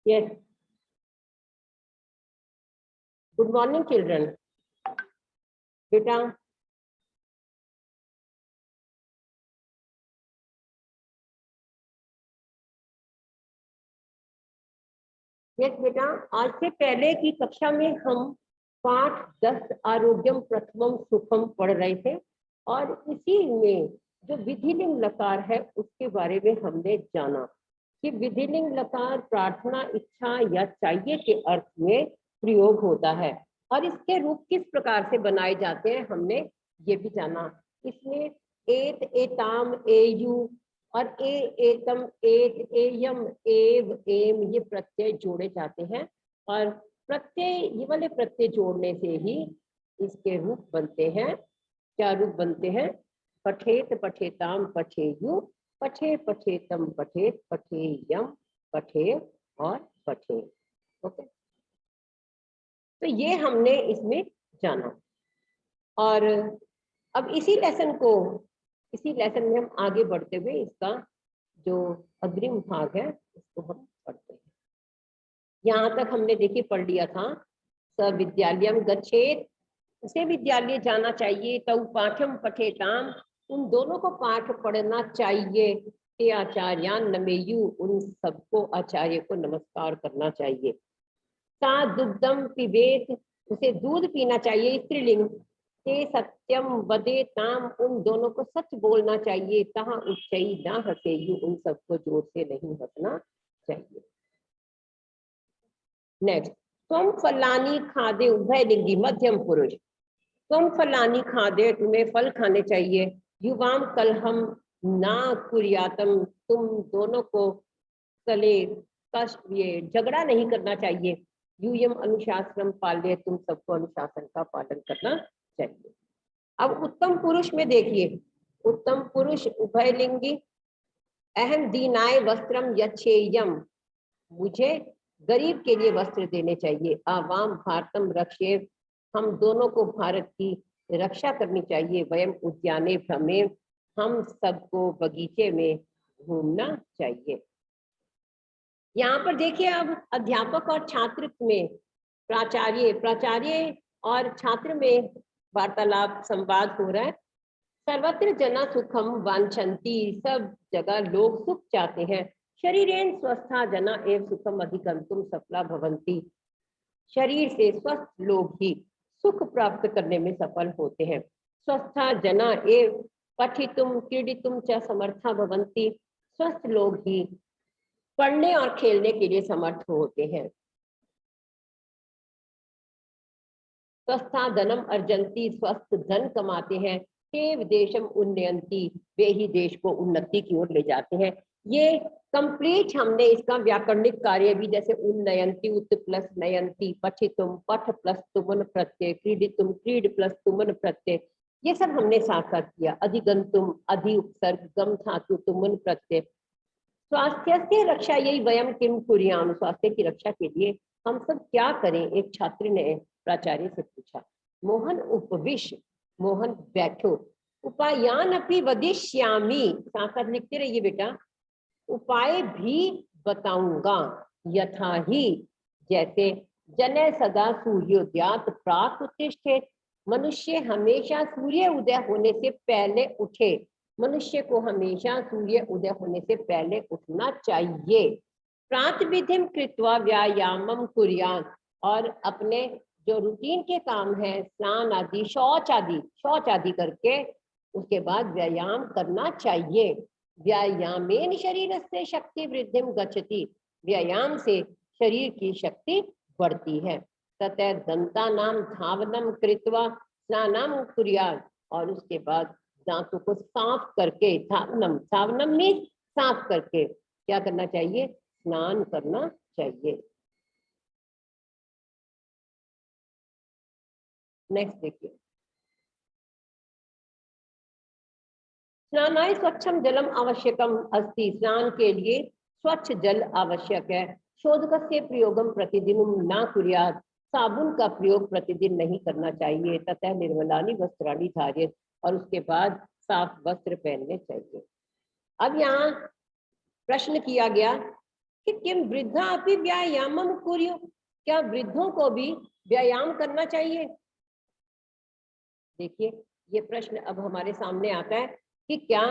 Yes. Good morning, children. बेटा yes बेटा, आज से पहले की कक्षा में हम पाठ 10 आरोग्यम प्रथमम सुखम पढ़ रहे थे और इसी में जो विधिलिंग लकार है उसके बारे में हमने जाना कि विधिलिंग लकार प्रार्थना, इच्छा या चाहिए के अर्थ में प्रयोग होता है और इसके रूप किस प्रकार से बनाए जाते हैं हमने ये भी जाना। इसमें एत, एताम, एयु और एतम, एत, एयम, एव, एम ये प्रत्यय जोड़े जाते हैं और प्रत्यय, ये वाले प्रत्यय जोड़ने से ही इसके रूप बनते हैं। क्या रूप बनते हैं? पठेत, पठेताम, पठेयु, पठे, पठेतम, पठेत, पठेयम, पठे और पठे। ओके, तो ये हमने इसमें जाना और अब इसी लेसन में हम आगे बढ़ते हुए इसका जो अग्रिम भाग है उसको हम पढ़ते हैं। यहाँ तक हमने देखिए पढ़ लिया था, स विद्यालयम गच्छेत, उसे विद्यालय जाना चाहिए, तौ पाठम पठेताम, उन दोनों को पाठ पढ़ना चाहिए, ते आचार्यान नमेयु, उन सबको आचार्य को नमस्कार करना चाहिए। सा दुग्धम पिबेत, उसे दूध पीना चाहिए, स्त्रीलिंग। ते सत्यम वदेताम, उन दोनों को सच बोलना चाहिए। तहा उच्चई ना हसेयु, उन सबको जोर से नहीं हंसना चाहिए। नेक्स्ट, तुम फलानी खादे, उभयलिंगी मध्यम पुरुष। तुम फलानी खादे, तुम्हें फल खाने चाहिए। युवाम कलहम ना कुर्यातम, तुम दोनों को कले कष्ट, ये झगड़ा नहीं करना चाहिए। यूयम अनुशासन पाल्य, तुम सबको अनुशासन का पालन करना चाहिए। अब उत्तम पुरुष में देखिए, उत्तम पुरुष उभयलिंगी, अहम दीनाय वस्त्रम यच्छेयम, मुझे गरीब के लिए वस्त्र देने चाहिए। आवाम भारतम रक्षे, हम दोनों को भारत की रक्षा करनी चाहिए। वयम उद्याने भ्रमे, हम सबको बगीचे में घूमना चाहिए। यहाँ पर देखिए, अब अध्यापक और छात्र में प्राचार्य और छात्र में वार्तालाप संवाद हो रहा है। सर्वत्र जना सुखम वांछन्ति, सब जगह लोग सुख चाहते हैं। शरीरेन स्वस्था जना एव सुखम अधिगंतुम सफला भवन्ति, शरीर से स्वस्थ लोग ही सुख प्राप्त करने में सफल होते हैं। स्वस्था जना एव पठितुम क्रीडितुम च समर्था भवन्ति, स्वस्थ लोग ही पढ़ने और खेलने के लिए समर्थ होते हैं। स्वस्था धनम अर्जन्ति, स्वस्थ धन कमाते हैं। ते देशम उन्नयंती, वे ही देश को उन्नति की ओर ले जाते हैं। ये कंप्लीट हमने इसका व्याकरणिक कार्य भी, जैसे उन्नयंती, उत प्लस नयंती, पठितुम, पठ प्लस तुमन प्रत्यय, क्रीडितुम, क्रीड प्लस तुमन प्रत्यय, ये सब हमने साथ साथ किया। अधिगंतुम, अधि उपसर्ग, गम धातु, तुमन प्रत्यय। स्वास्थ्य की रक्षा, यही वयम किम कुर्याम, स्वास्थ्य की रक्षा के लिए हम सब क्या करें? एक छात्र ने प्राचार्य से पूछा। मोहन उपविश, मोहन बैठो। उपायान अपि वदिष्यामि, साथ साथ लिखते रहिए बेटा। उपाय भी बताऊंगा। यथा ही, जैसे जने सदा सूर्योदयात प्राक उत्तिष्ठेत, मनुष्य हमेशा सूर्य उदय होने से पहले उठे। मनुष्य को हमेशा सूर्य उदय होने से पहले उठना चाहिए। प्रातःविधिम कृत्वा व्यायामम कुर्यात्, और अपने जो रूटीन के काम है, स्नान आदि, शौच आदि करके उसके बाद व्यायाम करना चाहिए। व्यायामेन शरीरस्य शक्ति वृद्धिम गच्छति, व्यायाम से शरीर की शक्ति बढ़ती है। ततः दंतानाम धावनम कृत्वा स्नानम कुर्यात्, और उसके बाद दांतों को साफ करके, धावनम में साफ करके क्या करना चाहिए? स्नान करना चाहिए। नेक्स्ट देखिए, स्नानाय स्वच्छम जलम आवश्यकम अस्ति, स्नान के लिए स्वच्छ जल आवश्यक है। शोधकस्य प्रयोगम प्रतिदिनम ना कुर्यात्, साबुन का प्रयोग प्रतिदिन नहीं करना चाहिए। ततः निर्मलानि वस्त्राणि धार्येत्, और उसके बाद साफ वस्त्र पहनने चाहिए। अब यहाँ प्रश्न किया गया कि किम वृद्धा अपि व्यायामम कुर्यु, क्या वृद्धों को भी व्यायाम करना चाहिए। देखिए ये प्रश्न अब हमारे सामने आता है कि क्या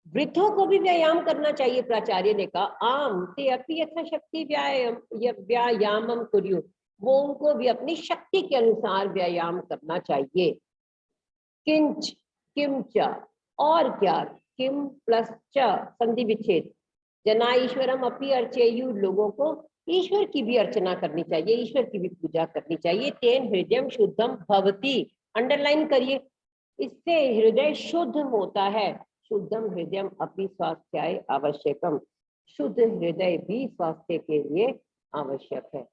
वृद्धों को भी व्यायाम करना चाहिए। प्राचार्य ने कहा आम ते अपि यथाशक्ति व्यायामम कुर्यु, वो उनको भी अपनी शक्ति के अनुसार व्यायाम करना चाहिए। किंच किंच और क्या, किम प्लस च संधि विच्छेद, जना ईश्वरम अपि अर्चेयु, लोगों को ईश्वर की भी अर्चना करनी चाहिए, ईश्वर की भी पूजा करनी चाहिए। तेन हृदय शुद्धम भवति, अंडरलाइन करिए, इससे हृदय शुद्ध होता है। शुद्धम हृदय अपि स्वास्थ्याय आवश्यकम, शुद्ध हृदय भी स्वास्थ्य के लिए आवश्यक है।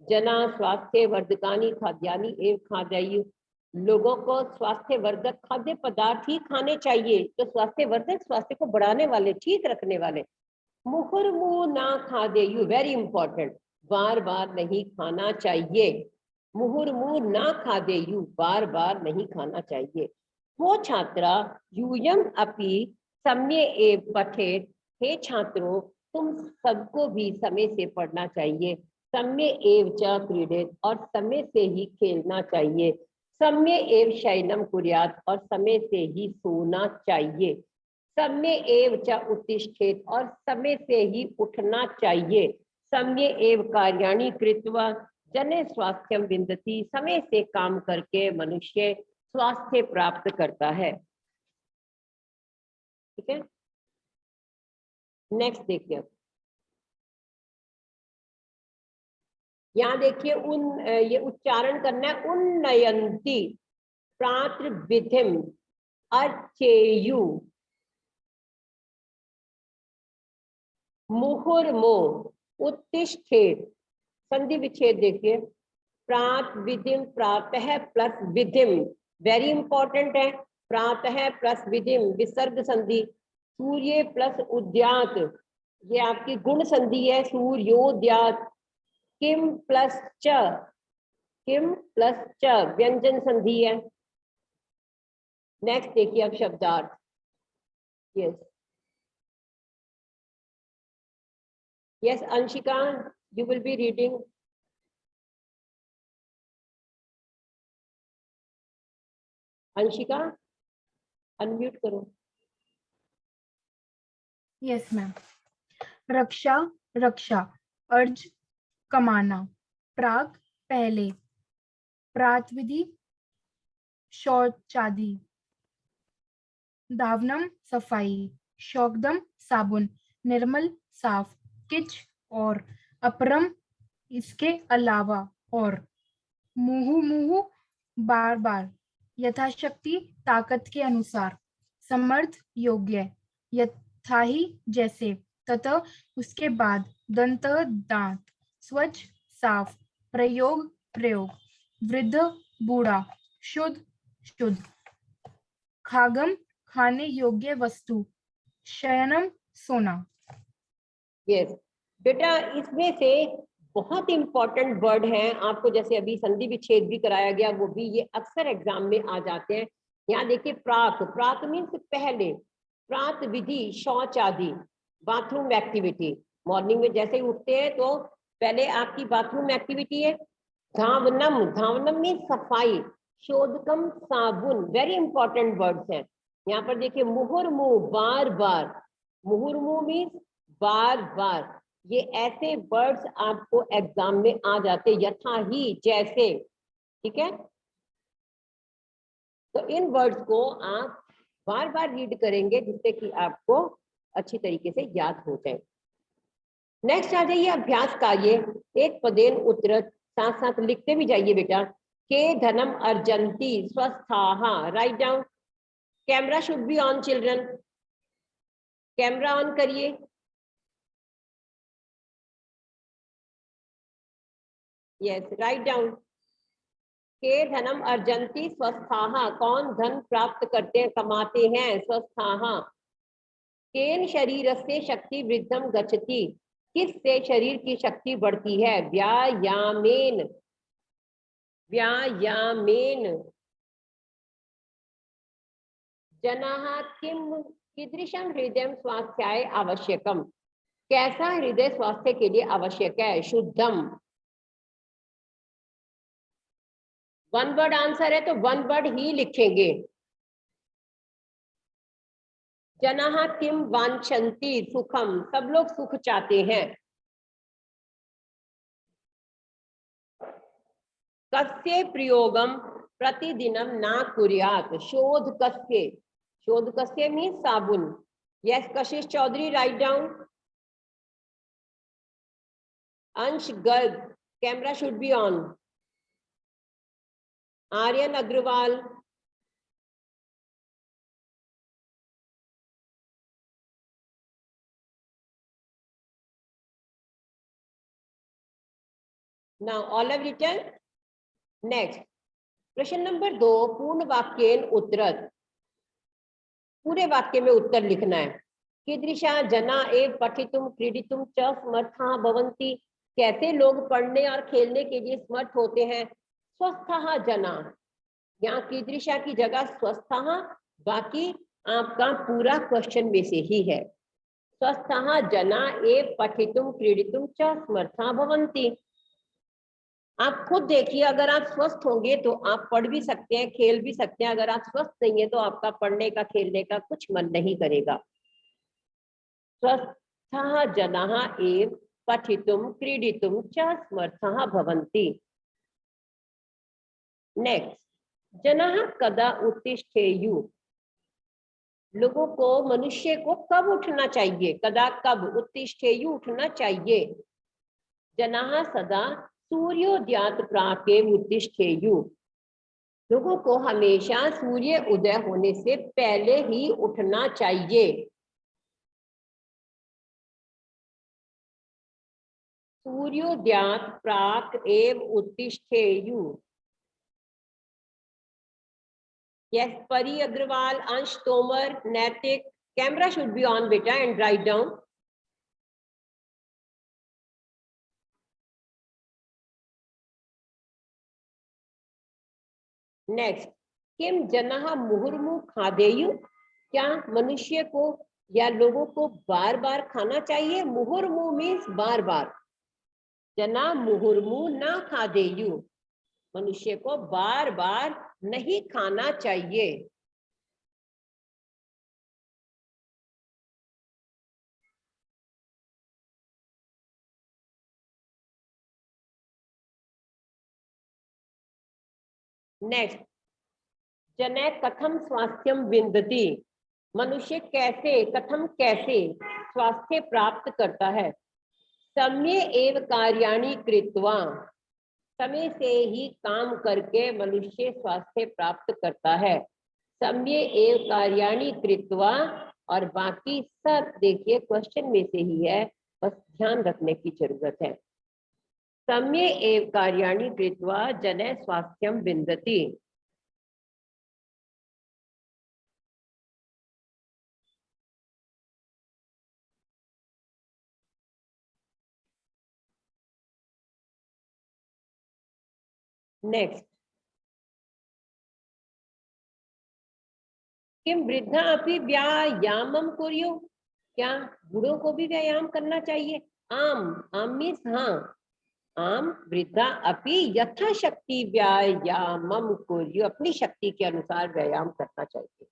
जना स्वास्थ्य वर्धकानी खाद्यानि एवं खाद्यायु, लोगों को स्वास्थ्य वर्धक खाद्य पदार्थ ही खाने चाहिए, तो स्वास्थ्य वर्धक, स्वास्थ्य को बढ़ाने वाले, ठीक रखने वाले। मुहुर्मुहु ना खादेयु, वेरी इंपॉर्टेंट, बार बार नहीं खाना चाहिए। मुहुर्मुहु ना खादेयु, बार बार नहीं खाना चाहिए। वो छात्रा यूयम अपि सम्य एव पठेत, हे छात्रों तुम सबको भी समय से पढ़ना चाहिए। समय एव च क्रीडेत, और समय से ही खेलना चाहिए। समय एव शयनम कुर्यात, और समय से ही सोना चाहिए। समय एव च उत्तिष्ठेत, और समय से ही उठना चाहिए। समय एव कार्याणि कृत्वा जने स्वास्थ्यम विन्दति, समय से काम करके मनुष्य स्वास्थ्य प्राप्त करता है। ठीक है, नेक्स्ट देखिए, यहाँ देखिए ये उच्चारण करना है, उन्नयंती प्रात्र विधिम अर्चेयु मुहुर्मो उत्तिष्ठेत, संधि विच्छेद देखिए, प्रात विधिम, प्रातः प्लस विधिम, वेरी इंपॉर्टेंट है, प्रातः प्लस विधिम, विसर्ग संधि। सूर्य प्लस उद्यात, ये आपकी गुण संधि है, सूर्योद्यात। किम प्लस च, किम प्लस च व्यंजन संधि है। नेक्स्ट देखिए अब शब्दार्थ, yes yes Anshika, you will be reading. Anshika unmute करो। Yes ma'am. रक्षा रक्षा, अर्ज कमाना, प्राक पहले, प्रातविधि शौचादि, दावनम सफाई, शौकदम साबुन, निर्मल साफ, किच और अपरम इसके अलावा, और मुहु मुहु बार बार, यथाशक्ति ताकत के अनुसार, समर्थ योग्य, यथाहि जैसे, तथा उसके बाद, दंत दांत, स्वच्छ साफ, प्रयोग प्रयोग, वृद्ध बूढ़ा, शुद्ध शुद्ध, खागम खाने योग्य वस्तु, शयनम सोना। यस बेटा, इसमें से बहुत इंपॉर्टेंट वर्ड है, आपको जैसे अभी संधि विच्छेद भी कराया गया, वो भी ये अक्सर एग्जाम में आ जाते हैं। यहाँ देखिए प्राक, प्राक मीन्स पहले, प्रात विधि शौच आदि, बाथरूम एक्टिविटी, मॉर्निंग में जैसे ही उठते हैं तो पहले आपकी बाथरूम एक्टिविटी है। धावनम, धावनम मीन्स सफाई, शोधकम साबुन, वेरी इंपॉर्टेंट वर्ड्स हैं। यहाँ पर देखिए मुहुर्मुहु, बार बार, मुहुर्मुहु मीन्स बार बार, ये ऐसे वर्ड्स आपको एग्जाम में आ जाते, यथा ही जैसे। ठीक है, तो इन वर्ड्स को आप बार बार रीड करेंगे जिससे कि आपको अच्छी तरीके से याद हो जाए। नेक्स्ट आ जाइए अभ्यास कार्य, एक पदेन उत्तर, साथ साथ लिखते भी जाइए बेटा। के धनम अर्जंती स्वस्थाहा, write down. Camera should be on children, camera on करिए। Yes, write down. के धनम अर्जंती स्वस्थाहा, कौन धन प्राप्त करते हैं, कमाते हैं, स्वस्थाहा। केन शरीरस्य शक्ति वृद्धम गच्छति, किससे शरीर की शक्ति बढ़ती है, व्यायामेन, व्यायामेन। जनाः किम कीदृशं हृदय स्वास्थ्याय आवश्यकम, कैसा हृदय स्वास्थ्य के लिए आवश्यक है? शुद्धम। वन वर्ड आंसर है तो वन वर्ड ही लिखेंगे। जनाः किम वांछन्ति सुखम, सब लोग सुख चाहते हैं। कस्य प्रयोगम प्रतिदिनम ना कुर्यात, शोध कस्य, शोध कस्य मीन्स साबुन। Yes Kashish Chaudhary, write down. Ansh Garg, camera should be on. Aryan Agarwal, now all have written. Next प्रश्न नंबर 2, पूर्ण वाक्येन उत्तरत, पूरे वाक्य में उत्तर लिखना है। कीदृशा जना एव पठितुम क्रीडितुम च समर्थाः भवन्ति, कैसे लोग पढ़ने और खेलने के लिए समर्थ होते हैं। स्वस्थाः जना, यहाँ कीदृशा की जगह स्वस्थाः, बाकी आपका पूरा क्वेश्चन में से ही है। स्वस्थाः जना एव पठितुम क्रीडितुम च समर्थाः भवन्ति। आप खुद देखिए, अगर आप स्वस्थ होंगे तो आप पढ़ भी सकते हैं, खेल भी सकते हैं। अगर आप स्वस्थ नहीं है तो आपका पढ़ने का खेलने का कुछ मन नहीं करेगा। स्वस्थाः जनाः एव पठितुम क्रीडितुम च समर्थाः भवन्ति। नेक्स्ट, जनाः कदा उत्तिष्ठेयुः, लोगों को, मनुष्य को कब उठना चाहिए? कदा कब, उत्तिष्ठेयुः उठना चाहिए। जनाः सदा सूर्योदयात् प्राकेव उत्तिष्ठेयुः, लोगों को हमेशा सूर्य उदय होने से पहले ही उठना चाहिए। सूर्योदयात् प्राक एव उत्तिष्ठेयुः। यस परी अग्रवाल, अंश तोमर, नैतिक, कैमरा शुड बी ऑन बेटा एंड राइट डाउन। नेक्स्ट, किम जनाः मुहुर्मुः खादेयुः, क्या मनुष्य को या लोगों को बार बार खाना चाहिए? मुहुर्मुः मीन्स बार बार। जना मुहुर्मुः ना खादेयुः, मनुष्य को बार बार नहीं खाना चाहिए। नेक्स्ट, जनै कथम स्वास्थ्यम विन्दति, मनुष्य कैसे, कथम कैसे स्वास्थ्य प्राप्त करता है। समय एव कार्याणि कृत्वा, समय से ही काम करके मनुष्य स्वास्थ्य प्राप्त करता है। समय एव कार्याणि कृत्वा, और बाकी सब देखिए क्वेश्चन में से ही है, बस ध्यान रखने की जरूरत है। समय एव कार्याणि कृत्वा जनै स्वास्थ्यम विन्दति। नेक्स्ट, किम वृद्धा अपि व्यायामम कुर्युः, क्या बूढ़ों को भी व्यायाम करना चाहिए। आम, आम मीन्स हाँ, आम वृद्धा अपि यथाशक्ति व्यायामम कुर्युः, अपनी शक्ति के अनुसार व्यायाम करना चाहिए।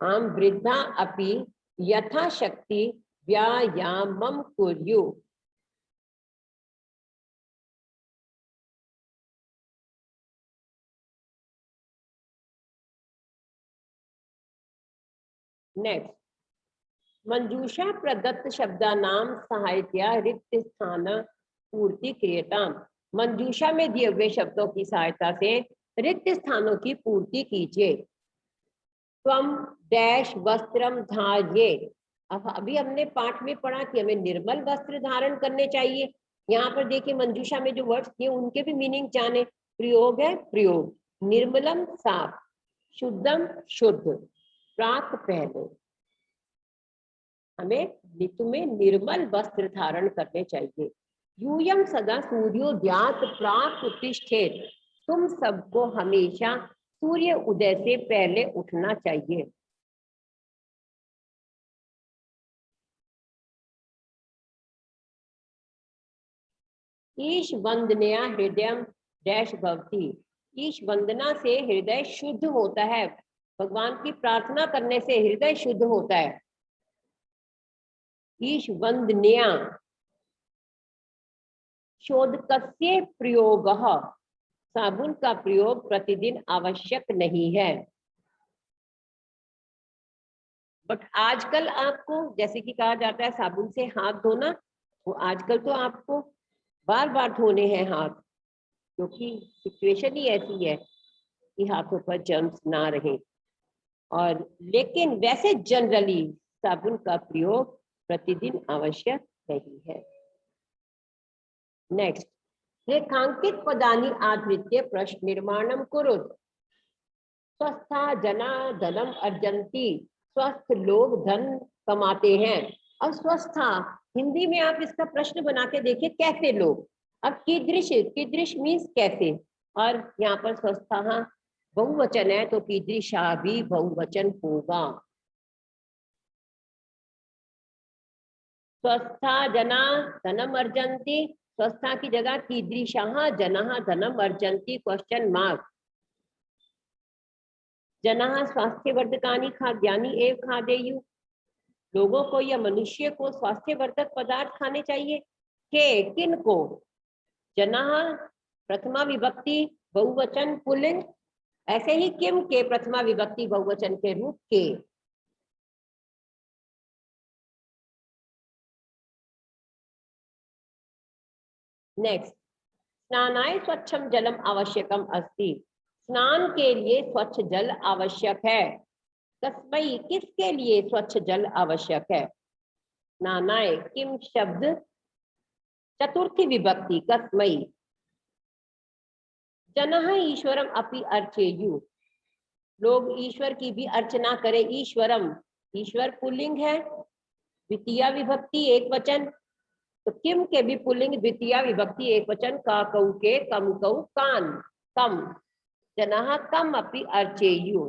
आम वृद्धा अपि यथाशक्ति व्यायामम कुर्युः। नेक्स्ट, मंजूषा प्रदत्त शब्दानां सहायतया रिक्त स्थान पूर्ति क्रियताम, मंजूषा में दिए हुए शब्दों की सहायता से रिक्त स्थानों की पूर्ति कीजिए। त्वम डैश वस्त्रम धार्ये, अब अभी हमने पाठ में पढ़ा कि हमें निर्मल वस्त्र धारण करने चाहिए। यहाँ पर देखिए मंजूषा में जो वर्ड्स दिए उनके भी मीनिंग जाने। प्रयोग है प्रयोग, निर्मलम साफ, शुद्धम शुद्ध, प्राक पहले, हमें ऋतु में निर्मल वस्त्र धारण करने चाहिए। यूयम सदा सूर्योदयात् प्राक उत्तिष्ठेत, तुम सबको हमेशा सूर्य उदय से पहले उठना चाहिए। ईश वंदनया हृदय डैश भवती। ईश वंदना से हृदय शुद्ध होता है, भगवान की प्रार्थना करने से हृदय शुद्ध होता है। ईश वंदनया शोधकस्य प्रयोग, साबुन का प्रयोग प्रतिदिन आवश्यक नहीं है। बट आजकल आपको जैसे कि कहा जाता है साबुन से हाथ धोना, तो आजकल तो आपको बार बार धोने हैं हाथ, क्योंकि सिचुएशन ही ऐसी है कि हाथों पर जर्म्स ना रहे। और लेकिन वैसे जनरली साबुन का प्रयोग प्रतिदिन आवश्यक नहीं है। नेक्स्ट, रेखांकित पदानि आधृत्य प्रश्न निर्माणम कुरुत। स्वस्था जना धनम अर्जन्ति, स्वस्थ लोग धन कमाते हैं। अब स्वस्था हिंदी में आप इसका प्रश्न बना के देखिए, कैसे लोग। अब कीदृश, कीदृश मीन्स कैसे, और यहाँ पर स्वस्था बहुवचन है तो कीदृशा भी बहुवचन होगा। स्वस्था जना धनम अर्जन्ति, स्वस्था की जगह कीदृशा जना धनम अर्जन्ति क्वेश्चन मार्क। जना स्वास्थ्यवर्धकानि खाद्यानि एव खादेयु, लोगों को या मनुष्य को स्वास्थ्यवर्धक पदार्थ खाने चाहिए। के किन को, जना प्रथमा विभक्ति बहुवचन पुल्लिंग, ऐसे ही किम के प्रथमा विभक्ति बहुवचन के रूप के। नेक्स्ट, स्नानाय स्वच्छम जलम आवश्यकम अस्ति, स्नान के लिए स्वच्छ जल आवश्यक है। कस्मै किसके लिए स्वच्छ जल आवश्यक है। स्नानाय किम शब्द चतुर्थी विभक्ति कस्मै। जनः ईश्वरम अपि अर्चेयु, लोग ईश्वर की भी अर्चना करें। ईश्वरम, ईश्वर पुल्लिंग है, द्वितीय विभक्ति एक वचन, तो किम के भी पुल्लिंग द्वितीय विभक्ति एक वचन, का कऊ के कम कऊ कान कम, जनः कम अपि अर्चेयु।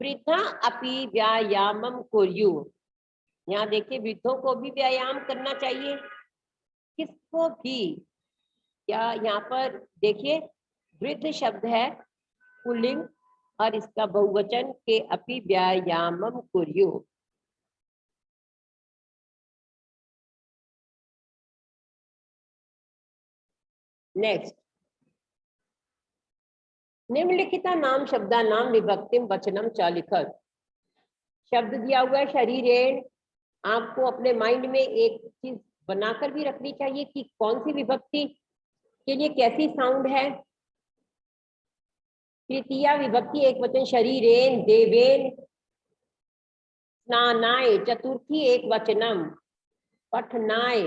वृद्धा अपि व्यायामम कुर्यु, यहाँ देखिए वृद्धों को भी व्यायाम करना चाहिए। किसको भी, क्या यहाँ पर देखिए वृद्ध शब्द है पुल्लिंग और इसका बहुवचन के अपि व्यायामम कुर्यु। नेक्स्ट, निम्नलिखिता नाम शब्दा नाम विभक्तिम वचनम च लिखत। शब्द दिया हुआ है शरीरेण, आपको अपने माइंड में एक चीज बनाकर भी रखनी चाहिए कि कौन सी विभक्ति के लिए कैसी साउंड है। तृतीया विभक्ति एक वचन शरीरेन देवेन, स्नानाय चतुर्थी एक वचनम, पठनाय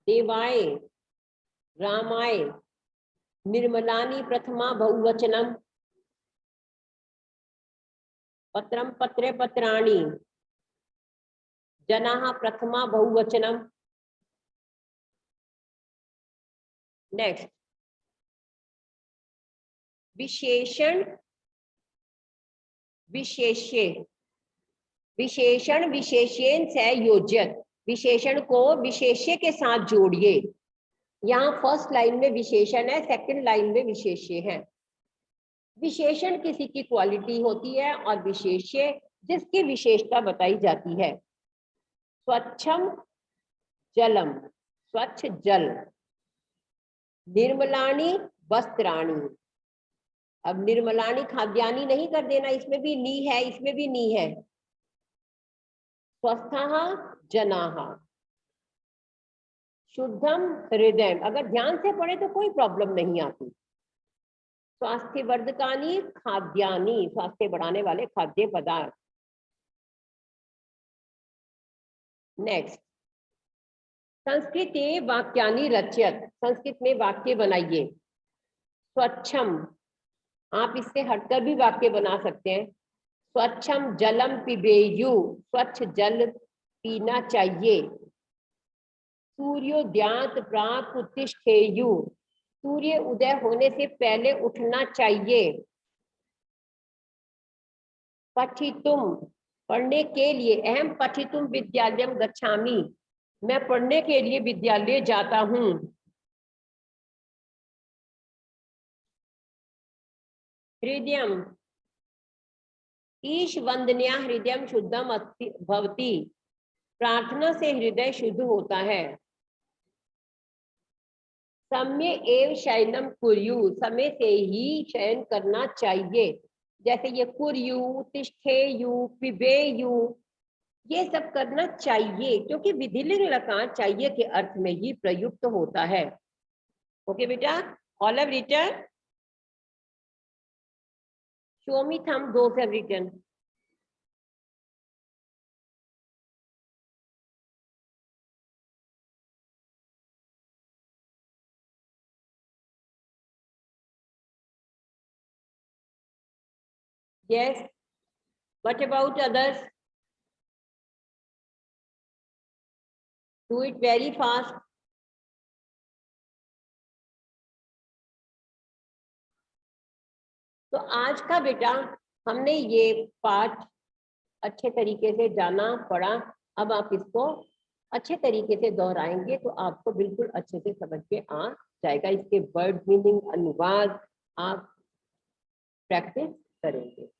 देवाय रामाय, निर्मलानि प्रथमा बहुवचनम, पत्रम पत्रे पत्राणि, जनाः प्रथमा बहुवचनम। नेक्स्ट, विशेषण विशेष्य, विशेषण विशेष्येन से योज्यत, विशेषण को विशेष्य के साथ जोड़िए। यहाँ फर्स्ट लाइन में विशेषण है, सेकंड लाइन में विशेष्य है। विशेषण किसी की क्वालिटी होती है और विशेष्य जिसकी विशेषता बताई जाती है। स्वच्छम जलम, स्वच्छ जल, निर्मलानि वस्त्राणि, अब निर्मलानि खाद्यानि नहीं कर देना, इसमें भी नी है, इसमें भी नी है। स्वस्थः जनाः, शुद्धम हृदय, अगर ध्यान से पढ़े तो कोई प्रॉब्लम नहीं आती। स्वास्थ्यवर्धकानि खाद्यानि, स्वास्थ्य बढ़ाने वाले खाद्य पदार्थ। नेक्स्ट, संस्कृते वाक्यानि रचयत, संस्कृत में वाक्य बनाइए। स्वच्छम, आप इससे हटकर भी वाक्य बना सकते हैं। स्वच्छम जलम पिबेयु, स्वच्छ जल पीना चाहिए। सूर्योदयात प्राक उत्तिष्ठेयु, सूर्य उदय होने से पहले उठना चाहिए। पठितुम, पढ़ने के लिए। अहम पठितुम विद्यालयम गच्छामि, मैं पढ़ने के लिए विद्यालय जाता हूँ। हृदयम, ईश वंदन्या हृदयम शुद्धम भवति, प्रार्थना से हृदय शुद्ध होता है। समय एव शयनम कुर्यु, समय से ही शयन करना चाहिए। जैसे ये कुर्यु, तिष्ठेयु, पिबेयु, ये सब करना चाहिए क्योंकि विधिलिंग लकार चाहिए के अर्थ में ही प्रयुक्त होता है। ओके बेटा, all have written, show me thumb those have written. Yes. What about others? Do it very fast. तो आज का बेटा हमने ये पाठ अच्छे तरीके से जाना पढ़ा। अब आप इसको अच्छे तरीके से दोहराएंगे तो आपको बिल्कुल अच्छे से समझ में आ जाएगा। इसके वर्ड मीनिंग, अनुवाद आप प्रैक्टिस करेंगे।